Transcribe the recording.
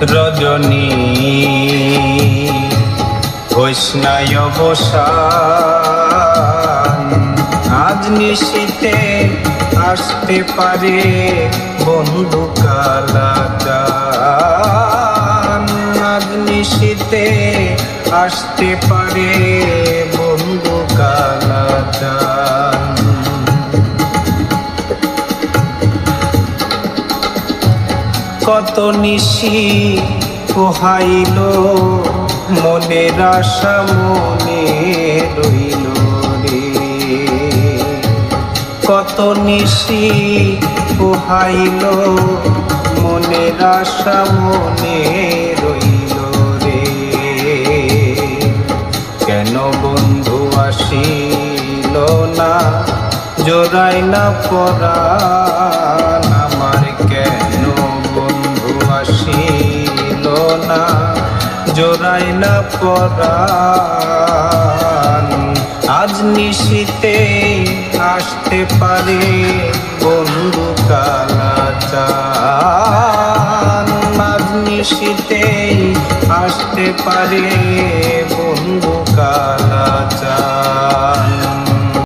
রজনী বৈষ্ণায় অবসান, আজ নিশীতে আসতে পারে বন্ধু কালাচান, আজ নিশীতে আসতে পারে বন্ধু কালাচান। কত নিশি পোহাইল মনের আশা মনে রইল রে, কত নিশি পোহাইল মনের আশা মনে রইল রে। কেন বন্ধু আসিল না, জোড়াই না পরাণ আমার, কেন বন্ধু আসিল না, জোড়াই না পরাণ। আজ নিশীতে আসতে পারে বন্ধু কালাচান, আজ নিশীতে আসতে পারে বন্ধু কালাচান।